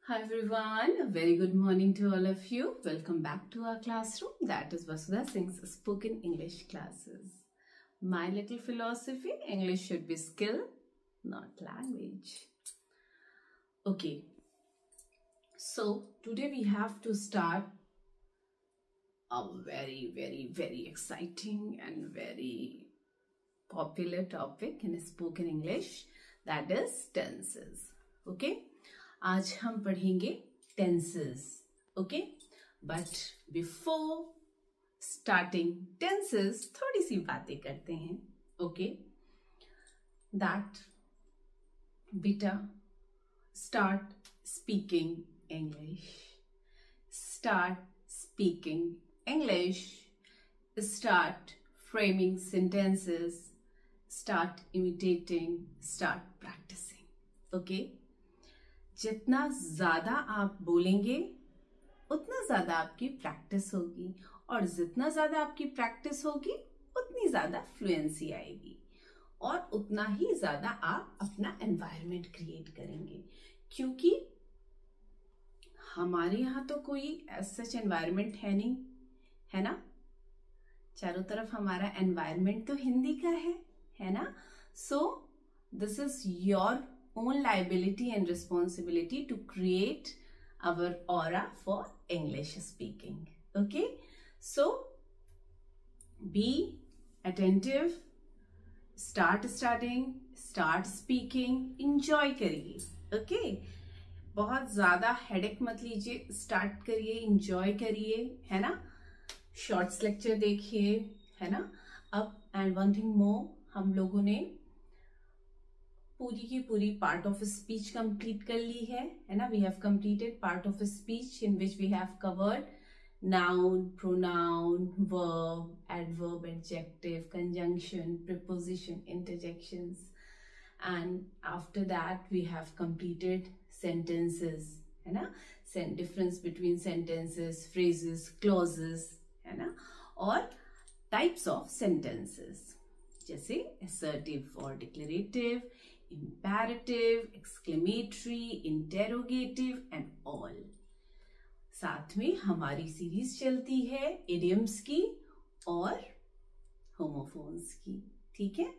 Hi everyone, a very good morning to all of you. Welcome back to our classroom, that is Vasudha Singh's spoken English classes. My little philosophy, English should be skill, not language. Okay, so today we have to start a very exciting and very popular topic in spoken English, that is tenses. Okay, आज हम पढ़ेंगे tenses. Okay, but before starting tenses थोड़ी सी बातें करते हैं. Okay, that बेटा start speaking English. Start speaking English. Start framing sentences. Start imitating. Start practicing. Okay, जितना ज्यादा आप बोलेंगे उतना ज्यादा आपकी प्रैक्टिस होगी, और जितना ज्यादा आपकी प्रैक्टिस होगी उतनी ज्यादा फ्लुएंसी आएगी, और उतना ही ज्यादा आप अपना एनवायरनमेंट क्रिएट करेंगे. क्योंकि हमारे यहाँ तो कोई सच एनवायरनमेंट है नहीं, है ना. चारों तरफ हमारा एनवायरनमेंट तो हिंदी का है ना. So this is your own liability and responsibility to create our aura for English speaking. Okay, so be attentive, start studying, start speaking, enjoy करिए. Okay, बहुत ज्यादा हेडेक मत लीजिए, स्टार्ट करिए, enjoy करिए, है ना. शॉर्ट्स लेक्चर देखिए, है ना. अब एंड वन थिंग मोर, हम लोगों ने पूरी की पूरी पार्ट ऑफ स्पीच कंप्लीट कर ली है ना. We have completed part of speech in which we have covered noun, pronoun, verb, adverb, adjective, conjunction, preposition, interjections, and after that we have completed sentences, है ना. Difference between sentences, phrases, clauses, है ना, और types of sentences जैसे assertive और declarative, imperative, exclamatory, interrogative and all. साथ में हमारी सीरीज चलती है idioms की और homophones की. ठीक है.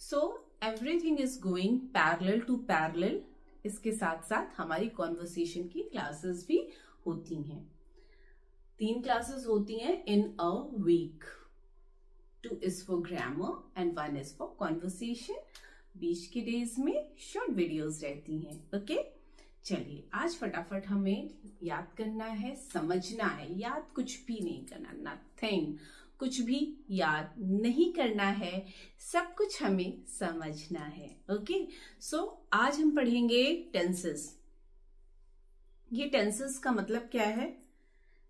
So everything is going parallel to parallel. इसके साथ साथ हमारी कॉन्वर्सेशन की क्लासेस भी होती हैं. 3 क्लासेस होती हैं in a week. 2 is for grammar and 1 is for conversation. बीच के डेज में शॉर्ट वीडियोस रहती हैं. ओके, चलिए आज फटाफट हमें याद करना है, समझना है. याद कुछ भी नहीं करना, नथिंग. कुछ भी याद नहीं करना है, सब कुछ हमें समझना है. ओके, सो आज हम पढ़ेंगे टेंसेस. ये टेंसेस का मतलब क्या है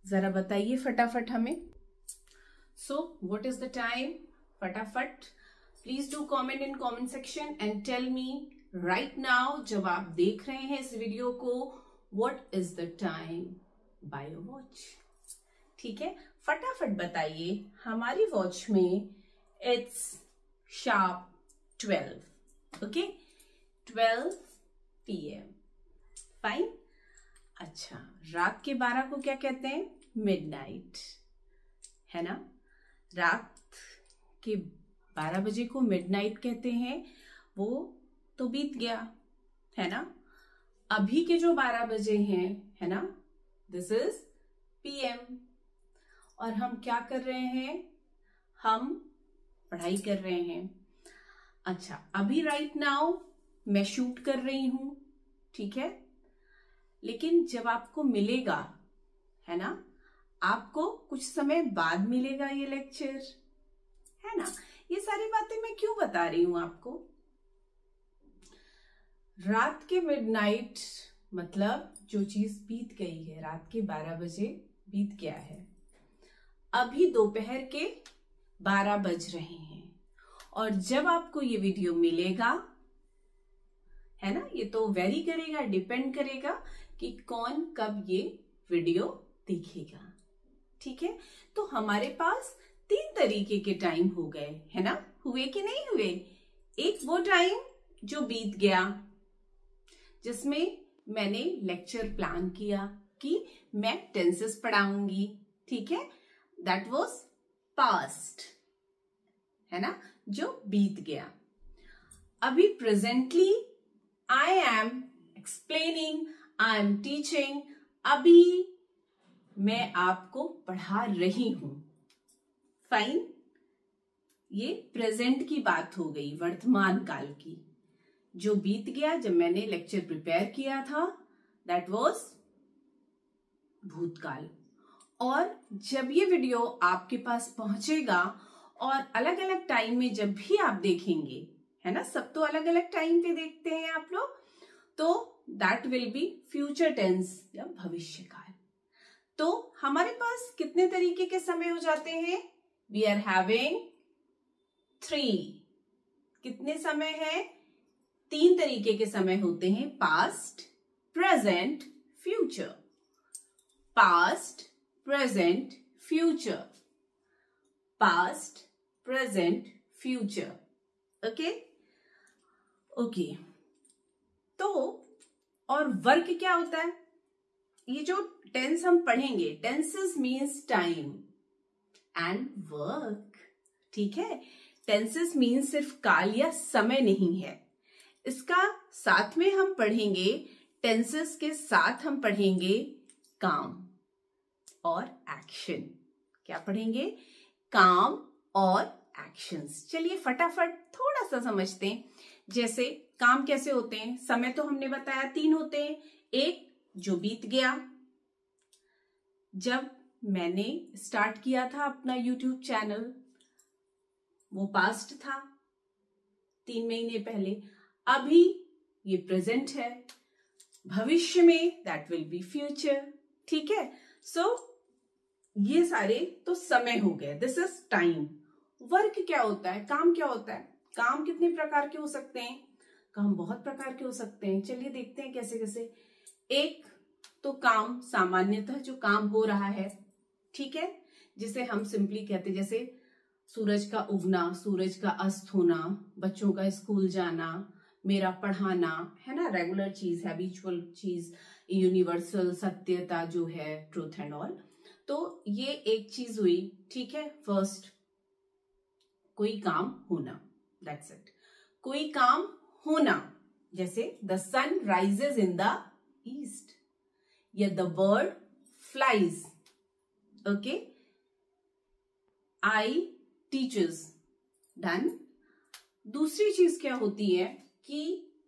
जरा बताइए फटाफट हमें. So, what is the time? फटाफट please do comment in comment section and tell me right now, जब आप देख रहे हैं इस वीडियो को, what is the time by your watch. ठीक है, फटाफट बताइए. हमारी वॉच में it's sharp 12. Okay, 12 PM. Fine. अच्छा, रात के 12 को क्या कहते हैं? मिडनाइट, है ना. रात के 12 बजे को मिडनाइट कहते हैं. वो तो बीत गया, है ना. अभी के जो 12 बजे हैं, है ना, दिस इज PM. और हम क्या कर रहे हैं? हम पढ़ाई कर रहे हैं. अच्छा, अभी राइट नाउ मैं शूट कर रही हूं, ठीक है. लेकिन जब आपको मिलेगा, है ना, आपको कुछ समय बाद मिलेगा ये लेक्चर, है ना. ये सारी बातें मैं क्यों बता रही हूं आपको? रात के मिडनाइट मतलब जो चीज बीत गई है, रात के 12 बजे बीत गया है. अभी दोपहर के 12 बज रहे हैं, और जब आपको ये वीडियो मिलेगा, है ना, ये तो वेरी करेगा, डिपेंड करेगा कि कौन कब ये वीडियो देखेगा. ठीक है, तो हमारे पास 3 तरीके के टाइम हो गए, है ना. हुए कि नहीं हुए? एक वो टाइम जो बीत गया, जिसमें मैंने लेक्चर प्लान किया कि मैं टेंसेस पढ़ाऊंगी, ठीक है, दैट वाज पास्ट, है ना, जो बीत गया। अभी presently I am explaining, I am teaching, अभी मैं आपको पढ़ा रही हूं। फाइन, ये प्रेजेंट की बात हो गई, वर्तमान काल की। जो बीत गया जब मैंने लेक्चर प्रिपेयर किया था, दैट वाज भूतकाल। और जब ये वीडियो आपके पास पहुंचेगा और अलग अलग टाइम में जब भी आप देखेंगे, है ना, सब तो अलग अलग टाइम पे देखते हैं आप लोग, तो that will be future tense या भविष्य काल। तो हमारे पास कितने तरीके के समय हो जाते हैं? We are having 3। कितने समय है? 3 तरीके के समय होते हैं, past, present, future. Past, present, future. Past, present, future. Okay okay. तो और वर्क क्या होता है? ये जो टेंस हम पढ़ेंगे, tenses means time and work, ठीक है। टेंसेस मीन्स सिर्फ काल या समय नहीं है, इसका साथ में हम पढ़ेंगे, टेंसेस के साथ हम पढ़ेंगे काम और एक्शन। क्या पढ़ेंगे? काम और एक्शंस। चलिए फटाफट थोड़ा सा समझते हैं। जैसे काम कैसे होते हैं? समय तो हमने बताया 3 होते हैं। एक जो बीत गया, जब मैंने स्टार्ट किया था अपना YouTube चैनल, वो पास्ट था, 3 महीने पहले। अभी ये प्रेजेंट है, भविष्य में दैट विल बी फ्यूचर, ठीक है। सो ये सारे तो समय हो गए, दिस इज टाइम। वर्क क्या होता है? काम क्या होता है? काम कितने प्रकार के हो सकते हैं? काम बहुत प्रकार के हो सकते हैं। चलिए देखते हैं कैसे कैसे। एक तो काम सामान्यतः जो काम हो रहा है, ठीक है, जिसे हम सिंपली कहते हैं, जैसे सूरज का उगना, सूरज का अस्त होना, बच्चों का स्कूल जाना, मेरा पढ़ाना, है ना, रेगुलर चीज, हैबिचुअल चीज, यूनिवर्सल सत्यता जो है, ट्रूथ एंड ऑल। तो ये एक चीज हुई, ठीक है। फर्स्ट, कोई काम होना, दैट्स इट। कोई काम होना, जैसे the sun rises in the east, या the bird flies, okay. I teachers, done. दूसरी चीज क्या होती है कि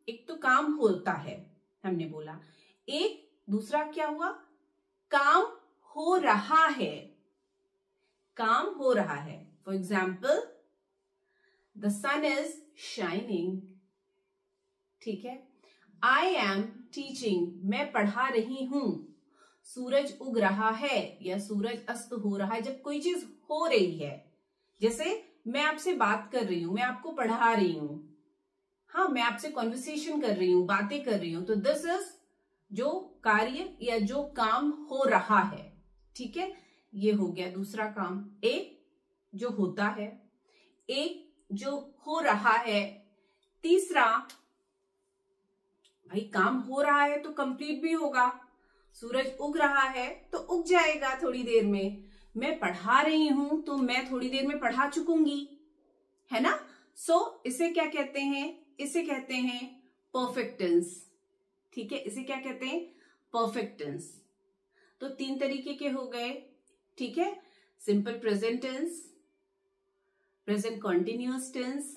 एक तो काम होता है, हमने बोला, एक दूसरा क्या हुआ? काम हो रहा है, काम हो रहा है। For example, the sun is shining, ठीक है। आई एम टीचिंग, मैं पढ़ा रही हूं। सूरज उग रहा है या सूरज अस्त हो रहा है, जब कोई चीज हो रही है, जैसे मैं आपसे बात कर रही हूं, मैं आपको पढ़ा रही हूं, हाँ, मैं आपसे कॉन्वर्सेशन कर रही हूं, बातें कर रही हूं, तो दिस इज जो कार्य या जो काम हो रहा है, ठीक है। ये हो गया दूसरा काम। एक जो होता है, एक जो हो रहा है। तीसरा, भाई काम हो रहा है तो कंप्लीट भी होगा, सूरज उग रहा है तो उग जाएगा थोड़ी देर में। मैं पढ़ा रही हूं तो मैं थोड़ी देर में पढ़ा चुकूंगी, है ना। सो इसे क्या कहते हैं? इसे कहते हैं परफेक्ट टेंस, ठीक है। इसे क्या कहते हैं? Perfect tense. तो 3 तरीके के हो गए, ठीक है। Simple present tense, present continuous tense,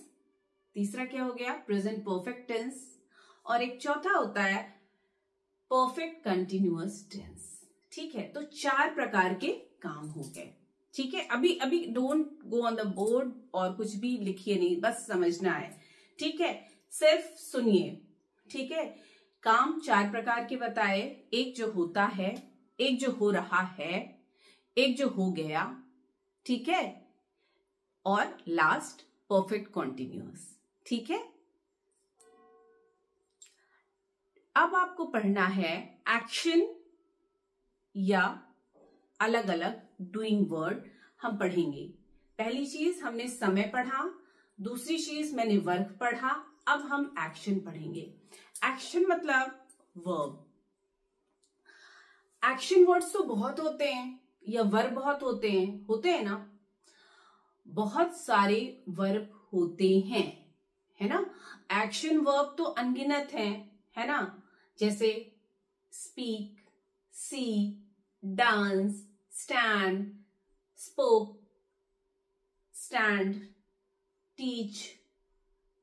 तीसरा क्या हो गया? प्रेजेंट परफेक्ट टेंस, और एक चौथा होता है परफेक्ट कंटिन्यूअस टेंस, ठीक है। तो 4 प्रकार के काम हो गए, ठीक है। अभी don't go on the board और कुछ भी लिखिए नहीं, बस समझना है, ठीक है। सिर्फ सुनिए, ठीक है। काम 4 प्रकार के बताए, एक जो होता है, एक जो हो रहा है, एक जो हो गया, ठीक है, और लास्ट परफेक्ट कॉन्टिन्यूअस, ठीक है। अब आपको पढ़ना है एक्शन या अलग अलग डूइंग वर्ड हम पढ़ेंगे। पहली चीज हमने समय पढ़ा, दूसरी चीज मैंने वर्क पढ़ा, अब हम एक्शन पढ़ेंगे। एक्शन मतलब वर्ब, एक्शन वर्ड्स तो बहुत होते हैं या वर्ब बहुत होते हैं ना, बहुत सारे वर्ब होते हैं, है ना। एक्शन वर्ब तो अनगिनत हैं, है ना, जैसे speak, see, dance, stand, spoke, stand, teach,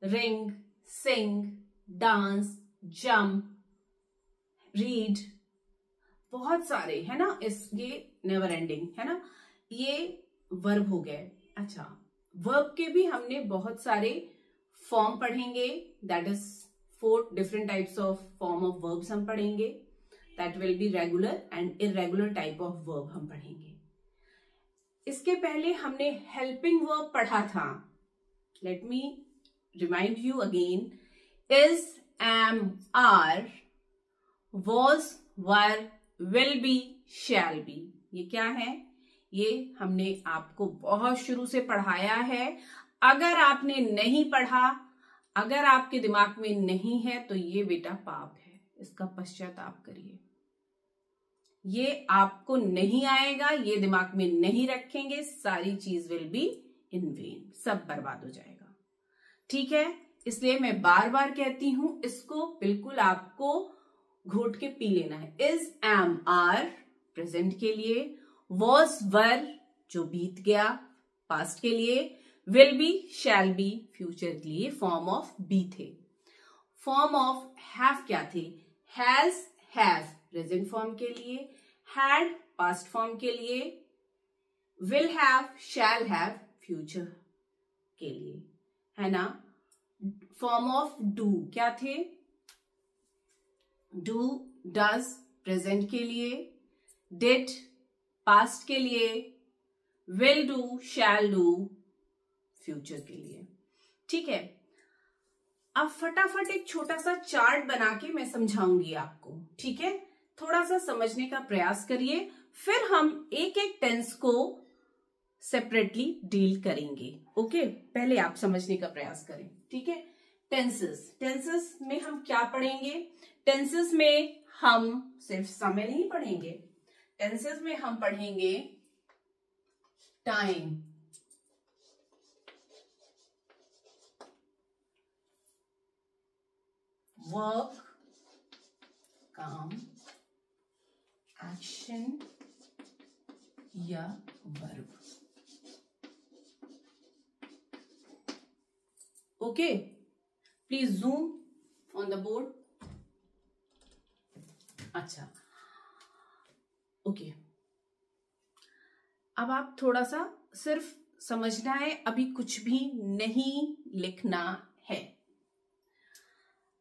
ring, sing, dance, jump, read, बहुत सारे, है ना। ये नेवर एंडिंग, है ना, ये वर्ब हो गए। अच्छा, वर्ब के भी हमने बहुत सारे फॉर्म पढ़ेंगे, that is 4 different types of form of verbs हम पढ़ेंगे, that will be regular and irregular type of verb हम पढ़ेंगे। इसके पहले हमने हेल्पिंग वर्ब पढ़ा था, let me remind you again, is, am, are, was, were, will be, shall be। ये क्या है? ये हमने आपको बहुत शुरू से पढ़ाया है। अगर आपने नहीं पढ़ा, अगर आपके दिमाग में नहीं है, तो ये बेटा पाप है, इसका पश्चाताप करिए। ये आपको नहीं आएगा, ये दिमाग में नहीं रखेंगे, सारी चीज विल बी इन वेन, सब बर्बाद हो जाएगा। ठीक है, इसलिए मैं बार बार कहती हूं, इसको बिल्कुल आपको घोट के पी लेना है। इज, एम, आर प्रेजेंट के लिए, वॉज, वर जो बीत गया पास्ट के लिए, will be, shall B future के लिए फॉर्म ऑफ बी थे। फॉर्म ऑफ हैव क्या थे? हैज, हैव प्रेजेंट फॉर्म के लिए, हैड पास्ट फॉर्म के लिए, will have, shall have future के लिए, है ना। फॉर्म ऑफ डू क्या थे? डू, डज प्रेजेंट के लिए, डिड पास्ट के लिए, will do, shall do future के लिए। ठीक है, अब फटाफट एक छोटा सा चार्ट बना के मैं समझाऊंगी आपको। ठीक है, थोड़ा सा समझने का प्रयास करिए, फिर हम एक एक टेंस को सेपरेटली डील करेंगे। ओके, पहले आप समझने का प्रयास करें। ठीक है, टेंसेस, टेंसेस में हम क्या पढ़ेंगे? टेंसेस में हम सिर्फ समय नहीं पढ़ेंगे, टेंसेस में हम पढ़ेंगे टाइम, वर्क, काम, एक्शन या verb. Okay, please zoom on the board. अच्छा, ओके, अब आप थोड़ा सा सिर्फ समझना है, अभी कुछ भी नहीं लिखना है।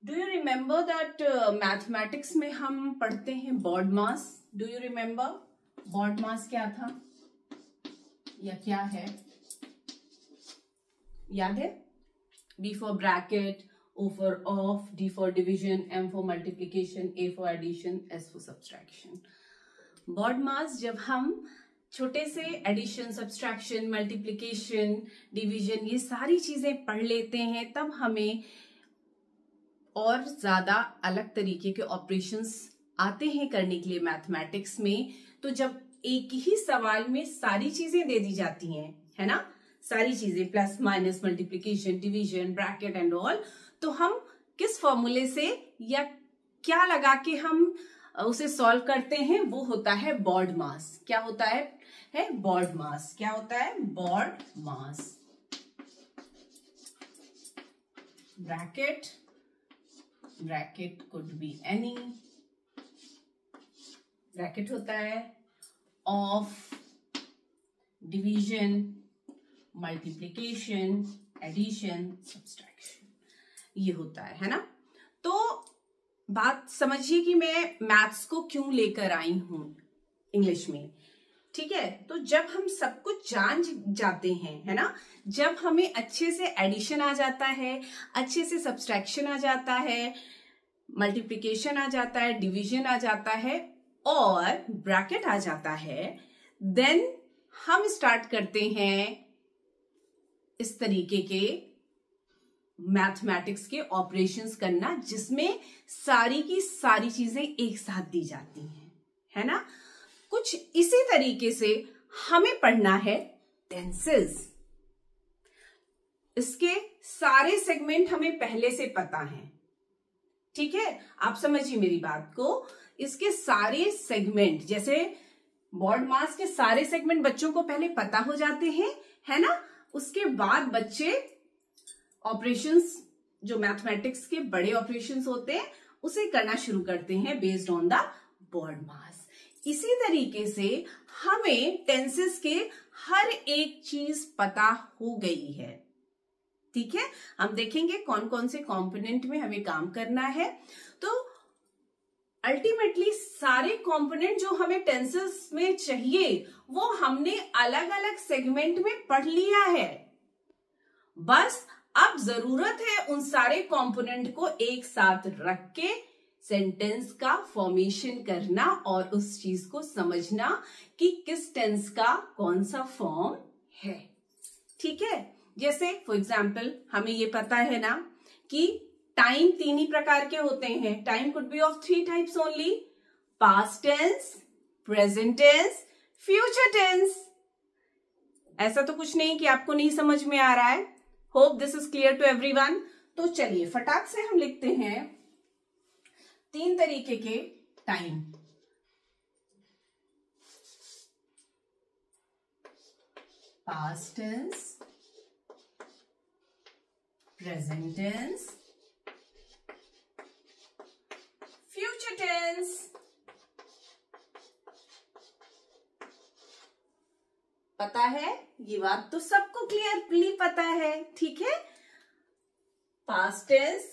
Do you remember that mathematics में हम पढ़ते हैं BODMAS? Do you remember BODMAS क्या था या क्या है? याद है? B for bracket, O for off, D for division, M for multiplication, A for addition, S for subtraction। BODMAS जब हम छोटे से एडिशन, सब्सट्रैक्शन, मल्टीप्लिकेशन, डिवीजन, ये सारी चीजें पढ़ लेते हैं, तब हमें और ज्यादा अलग तरीके के ऑपरेशंस आते हैं करने के लिए मैथमेटिक्स में। तो जब एक ही सवाल में सारी चीजें दे दी जाती हैं, है ना, सारी चीजें plus minus, multiplication, division, bracket and all, तो हम किस फॉर्मूले से या क्या लगा के हम उसे सॉल्व करते हैं, वो होता है बॉड मास। क्या होता है बॉड मास। क्या होता है? BODMAS. Bracket, bracket could be any, bracket होता है of, division, multiplication, addition, subtraction, ये होता है ना। तो बात समझिए कि मैं मैथ्स को क्यों लेकर आई हूं इंग्लिश में। ठीक है, तो जब हम सब कुछ जान जाते हैं, है ना, जब हमें अच्छे से एडिशन आ जाता है, अच्छे से सब्सट्रैक्शन आ जाता है, मल्टीप्लिकेशन आ जाता है, डिवीजन आ जाता है और ब्रैकेट आ जाता है, देन हम स्टार्ट करते हैं इस तरीके के मैथमेटिक्स के ऑपरेशंस करना, जिसमें सारी की सारी चीजें एक साथ दी जाती हैं, है ना। कुछ इसी तरीके से हमें पढ़ना है टेंसेस। इसके सारे सेगमेंट हमें पहले से पता है, ठीक है। आप समझिए मेरी बात को, इसके सारे सेगमेंट, जैसे बॉड मास के सारे सेगमेंट बच्चों को पहले पता हो जाते हैं, है ना। उसके बाद बच्चे ऑपरेशंस, जो मैथमेटिक्स के बड़े ऑपरेशंस होते हैं, उसे करना शुरू करते हैं बेस्ड ऑन द बॉड मास। इसी तरीके से हमें टेंसेस के हर एक चीज पता हो गई है, ठीक है। हम देखेंगे कौन कौन से कंपोनेंट में हमें काम करना है। तो अल्टीमेटली सारे कंपोनेंट जो हमें टेंसेस में चाहिए वो हमने अलग अलग सेगमेंट में पढ़ लिया है। बस अब जरूरत है उन सारे कंपोनेंट को एक साथ रख के सेंटेंस का फॉर्मेशन करना और उस चीज को समझना कि किस टेंस का कौन सा फॉर्म है, ठीक है। जैसे फॉर एग्जाम्पल हमें ये पता है ना कि टाइम 3 ही प्रकार के होते हैं। Time could be of 3 types only, past tense, present tense, future tense. ऐसा तो कुछ नहीं कि आपको नहीं समझ में आ रहा है। Hope this is clear to everyone. तो चलिए फटाक से हम लिखते हैं 3 तरीके के time. Past tense, present tense, future tense. पता है, ये बात तो सबको क्लियरली पता है, ठीक है। Past tense,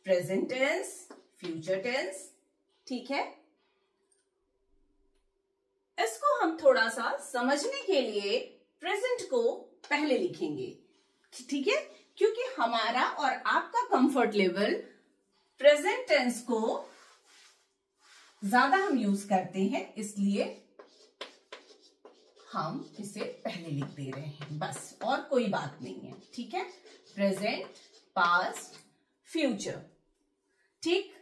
present tense, future tense, ठीक है। इसको हम थोड़ा सा समझने के लिए प्रेजेंट को पहले लिखेंगे, ठीक है, क्योंकि हमारा और आपका कंफर्ट लेवल प्रेजेंट टेंस को ज्यादा हम यूज करते हैं, इसलिए हम इसे पहले लिख दे रहे हैं, बस, और कोई बात नहीं है, ठीक है। प्रेजेंट, पास्ट, फ्यूचर, ठीक।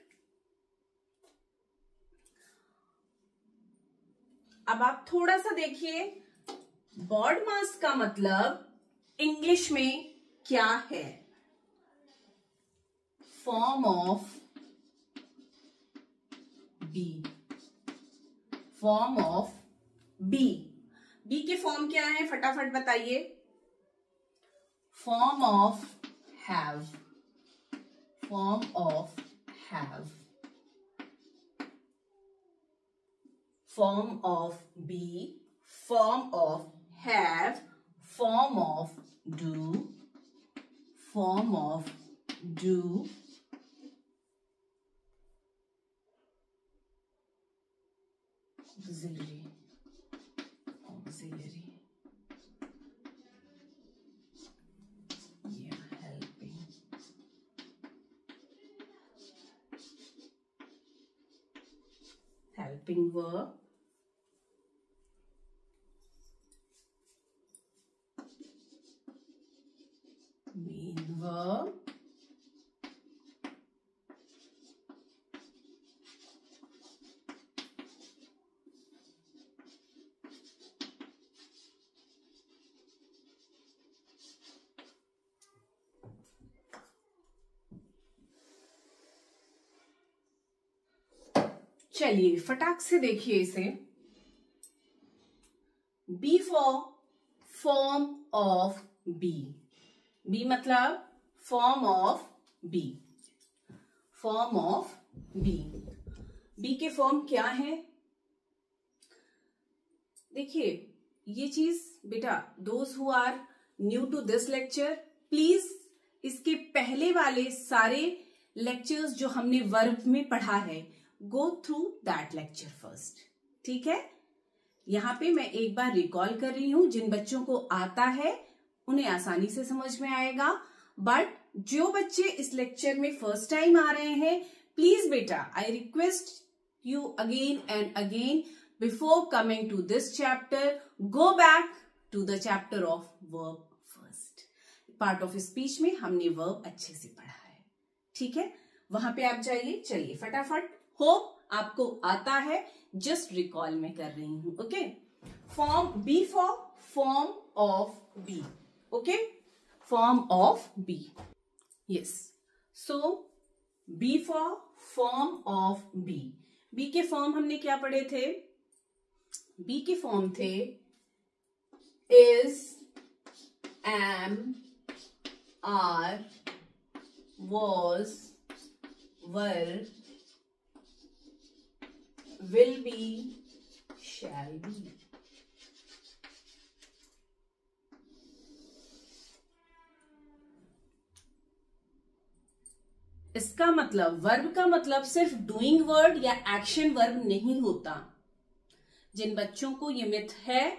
अब आप थोड़ा सा देखिए, बॉड मास का मतलब इंग्लिश में क्या है। Form of B, form of B. B के फॉर्म क्या है, फटाफट बताइए। Form of have, form of have, form of B, form of have, form of do, form of do, auxiliary, auxiliary, yeah, helping, helping verb, main verb, चलिए फटाक से देखिए इसे। B for form of B, B मतलब form of B, form of B. B के form क्या है, देखिए ये चीज बेटा, those who are new to this lecture, please इसके पहले वाले सारे लेक्चर्स जो हमने वर्ब में पढ़ा है, go through that lecture first, ठीक है। यहां पे मैं एक बार रिकॉल कर रही हूं, जिन बच्चों को आता है उन्हें आसानी से समझ में आएगा, बट जो बच्चे इस लेक्चर में फर्स्ट टाइम आ रहे हैं, प्लीज बेटा I request you again and again, before coming to this chapter, go back to the chapter of verb first. Part of speech में हमने वर्ब अच्छे से पढ़ा है, ठीक है, वहां पे आप जाइए। चलिए फटाफट, होप आपको आता है, जस्ट रिकॉल में कर रही हूं. Okay, form be for form of be. Okay, form of be. Yes, so be for form of B. B के फॉर्म हमने क्या पढ़े थे? बी के फॉर्म थे is, am, are, was, were, will be, shall be. इसका मतलब, verb का मतलब सिर्फ डूइंग वर्ड या एक्शन वर्ब नहीं होता. जिन बच्चों को ये मिथ है,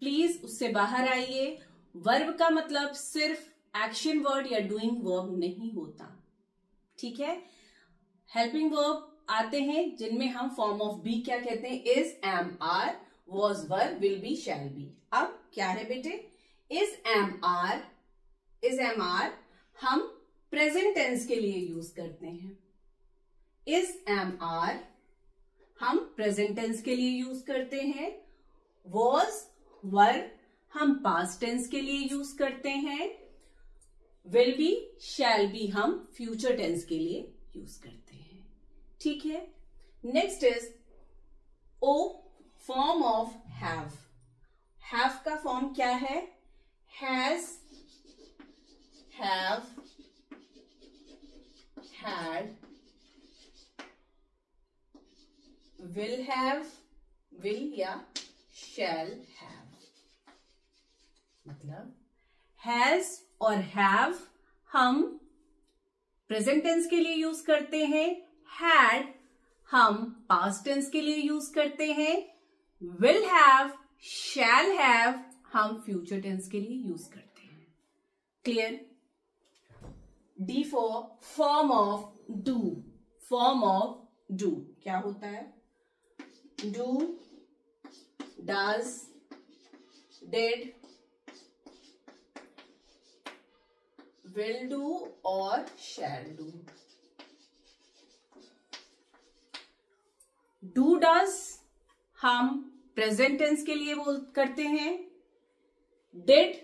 प्लीज उससे बाहर आइए. वर्ब का मतलब सिर्फ एक्शन वर्ड या डूइंग वर्ब नहीं होता. ठीक है, हेल्पिंग वर्ब आते हैं जिनमें हम फॉर्म ऑफ बी क्या कहते हैं? Is, am, are, was, were, will be, shall be. अब क्या है बेटे? Is, am, are. Is, am, are हम प्रेजेंट टेंस के लिए यूज करते हैं. इज, एम, आर हम प्रेजेंट टेंस के लिए यूज करते हैं. वॉज, वर हम पास्ट टेंस के लिए यूज करते हैं. विल बी, शैल बी हम फ्यूचर टेंस के लिए यूज करते हैं. ठीक है, next is oh, form of have. Have का फॉर्म क्या है? Has, have, had, will have, will या शैल हैव. मतलब हैज और हैव हम प्रेजेंट टेंस के लिए यूज करते हैं. हैड हम पास्ट टेंस के लिए यूज करते हैं. विल हैव, शैल हैव हम फ्यूचर टेंस के लिए यूज करते हैं. Clear? D for form of do. Form of do क्या होता है? Do, does, did, will do और shall do. Do does हम प्रेजेंट टेंस के लिए करते हैं. Did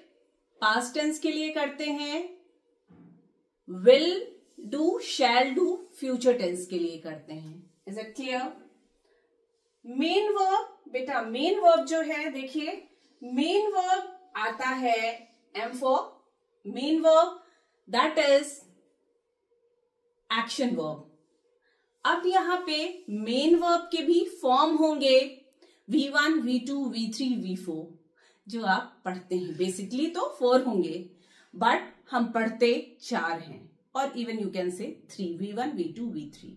पास्ट टेंस के लिए करते हैं. Will do, shall do future tense के लिए करते हैं. Is it clear? Main verb बेटा, मेन वर्ब जो है देखिए, मेन वर्ब आता है M for main verb, that is action verb. अब यहां पे मेन वर्ब के भी फॉर्म होंगे V1, V2, V3, V4 जो आप पढ़ते हैं. बेसिकली तो 4 होंगे, बट हम पढ़ते 4 हैं, और even you can say 3, V1, V2, V3.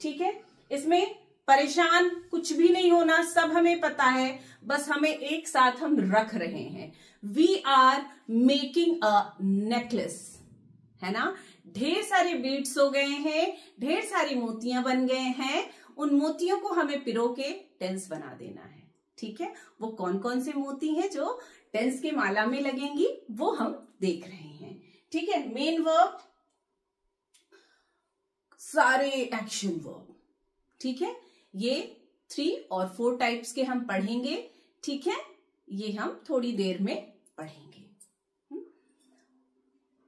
ठीक है, इसमें परेशान कुछ भी नहीं होना, सब हमें पता है, बस हमें एक साथ हम रख रहे हैं. We are making a necklace, है ना. ढेर सारे बीड्स हो गए हैं, ढेर सारी मोतियां बन गए हैं. उन मोतियों को हमें पिरो के टेंस बना देना है. ठीक है, वो कौन कौन से मोती हैं जो टेंस के माला में लगेंगी वो हम देख रहे हैं. ठीक है, मेन वर्ब, सारे एक्शन वर्ब. ठीक है, ये 3 और 4 टाइप्स के हम पढ़ेंगे. ठीक है, ये हम थोड़ी देर में पढ़ेंगे.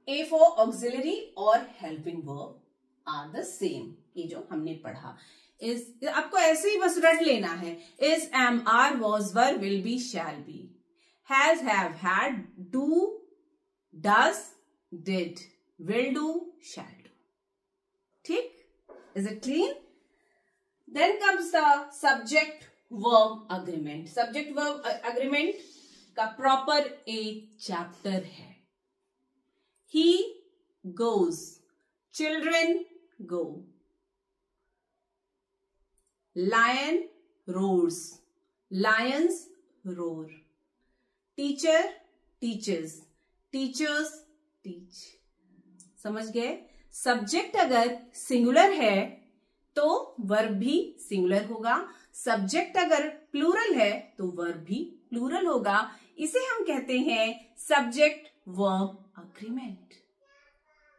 A for auxiliary और helping verb are the same. ये जो हमने पढ़ा इस आपको ऐसे ही बस रट लेना है. is, am, are, was, were, will be, shall be. has, have, had, do, does, did, will do, shall do. ठीक? Is it clean? Then comes the subject verb agreement. Subject verb agreement का proper एक chapter है. He goes. Children go. Lion roars. Lions roar. Teacher teaches. Teachers teach. समझ गए? Subject अगर singular है तो verb भी सिंगुलर होगा. सब्जेक्ट अगर प्लूरल है तो वर्ब भी प्लूरल होगा. इसे हम कहते हैं subject verb agreement.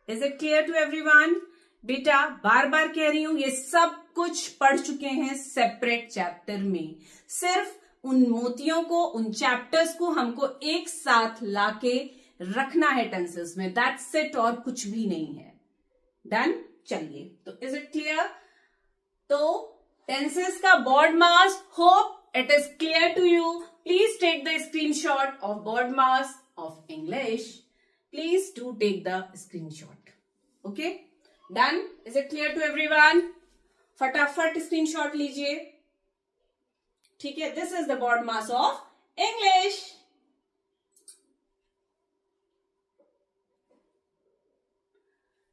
Is it clear to everyone? बेटा बार बार कह रही हूं, ये सब कुछ पढ़ चुके हैं सेपरेट चैप्टर में। सिर्फ उन मोतियों को, उन चैप्टर्स को हमको एक साथ लाके रखना है टेंसेस में, दैट्स इट, और कुछ भी नहीं है। डन? चलिए, तो इज इट क्लियर? तो टेंसेस का BODMAS, hope it is clear to you. Please take the screenshot of BODMAS of English. Please do take the screenshot. Okay, done? Is it clear to everyone? फटाफट screenshot लीजिए। ठीक है, this is the BODMAS of English.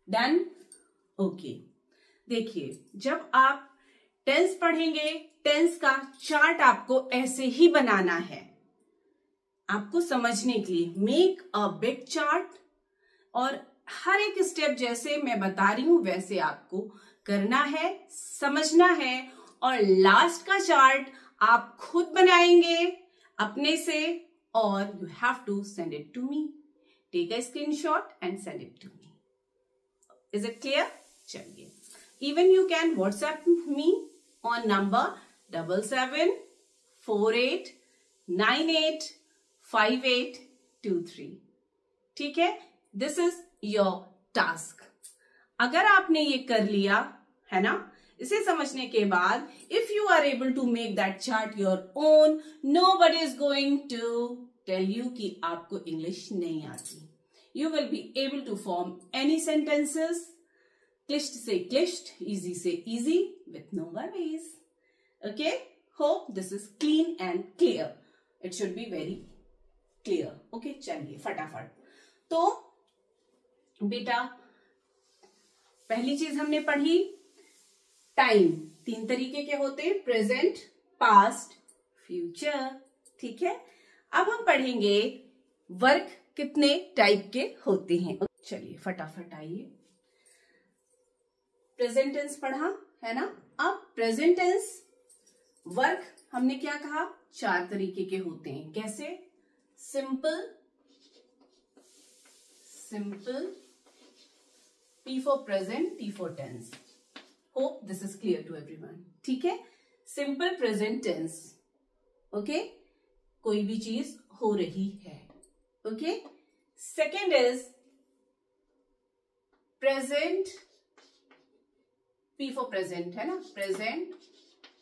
Done? Okay, देखिए, जब आप tense पढ़ेंगे, tense का chart आपको ऐसे ही बनाना है। आपको समझने के लिए मेक अ बिग चार्ट, और हर एक स्टेप जैसे मैं बता रही हूं वैसे आपको करना है, समझना है, और लास्ट का चार्ट आप खुद बनाएंगे अपने से, और you have to send it to me. Take a screenshot and send it to me. Is it clear? चलिए, even you can WhatsApp me on number 7748985823। ठीक है, दिस इज योर टास्क। अगर आपने ये कर लिया है ना, इसे समझने के बाद, if you are able to make that chart your own, nobody is going to tell you कि आपको इंग्लिश नहीं आती। You will be able to form any sentences, क्लिष्ट से क्लिष्ट, इजी से easy, with no worries. Okay, hope this is clean and clear. It should be very clear. Okay, चलिए फटाफट। तो बेटा, पहली चीज हमने पढ़ी, टाइम 3 तरीके के होते हैं, प्रेजेंट, पास्ट, फ्यूचर। ठीक है, अब हम पढ़ेंगे वर्क कितने टाइप के होते हैं। चलिए फटाफट आइए। प्रेजेंट टेंस पढ़ा है ना, अब प्रेजेंट टेंस वर्क हमने क्या कहा, 4 तरीके के होते हैं। कैसे? Simple, simple, P for present, T for tense. Hope this is clear to everyone. ठीक है, सिंपल प्रेजेंट टेंस। ओके, कोई भी चीज हो रही है। Okay, second is present, P for present है ना, present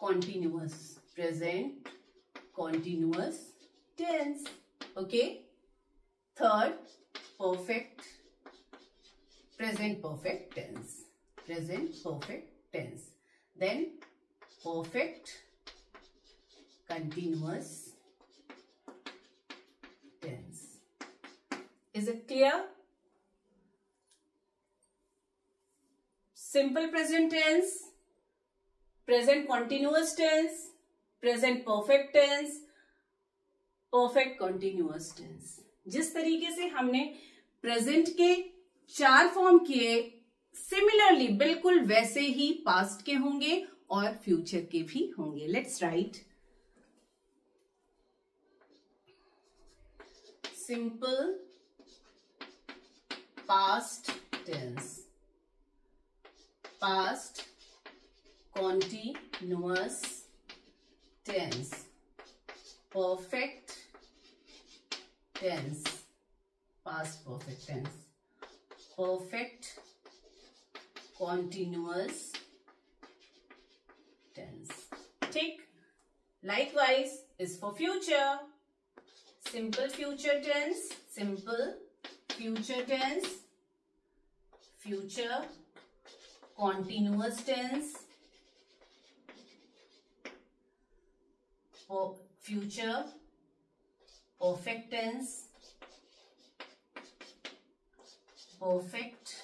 continuous, present continuous tense. Okay, third perfect, present perfect tense, present perfect tense, then perfect continuous tense. Is it clear? Simple present tense, present continuous tense, present perfect tense, perfect continuous tense. जिस तरीके से हमने present के 4 form किए, similarly बिल्कुल वैसे ही past के होंगे और फ्यूचर के भी होंगे। Let's write. Simple past tense, past continuous tense, perfect tense, past perfect tense, perfect continuous tense. ठीक, likewise is for future, simple future tense, simple future tense, future continuous tense, future perfect tense, perfect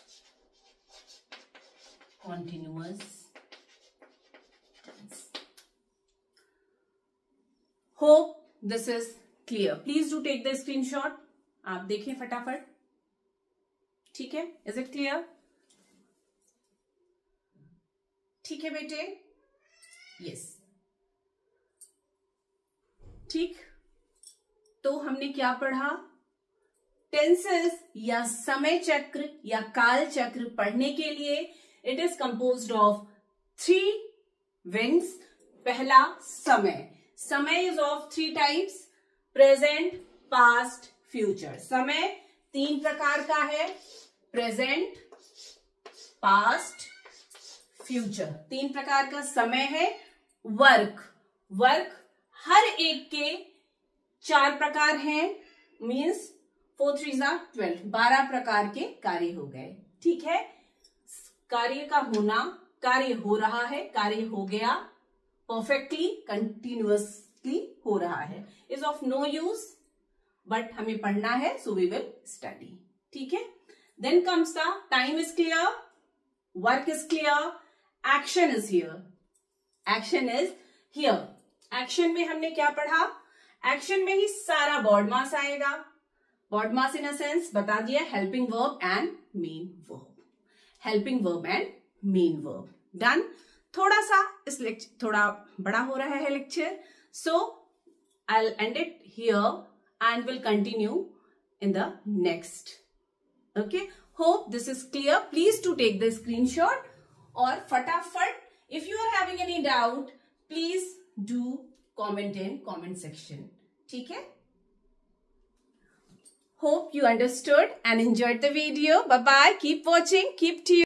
continuous tense. Hope this is clear. Please do take the screenshot. आप देखें फटाफट। ठीक है, is it clear? ठीक है बेटे? Yes. ठीक, तो हमने क्या पढ़ा? टेंसेस या समय चक्र या काल चक्र पढ़ने के लिए it is composed of 3 Whens, पहला समय. समय is of 3 types, present, past, future. समय 3 प्रकार का है, present, past, future. 3 प्रकार का समय है. वर्क हर एक के 4 प्रकार हैं, मीन्स 4 3 12, 12 प्रकार के कार्य हो गए. ठीक है. कार्य का होना, कार्य हो रहा है, कार्य हो गया, परफेक्टली कंटिन्यूअसली हो रहा है. Is of no use, but हमें पढ़ना है, सो वी विल स्टडी. ठीक है. Then comes the time is clear, work is clear, action is here. Action is here. Action में हमने क्या पढ़ा? एक्शन में ही सारा बॉड मास आएगा. बॉड मास इन अ सेंस बता दिया, helping verb and main verb. Helping verb and main verb. Done. थोड़ा सा इस लेक्चर थोड़ा बड़ा हो रहा है lecture, so I will end it here and will continue in the next. Okay, hope this is clear. Please to take the screenshot और फटाफट if you are having any doubt please do comment in comment section. ठीक है. Hope you understood and enjoyed the video. Bye bye. Keep watching. Keep tuned.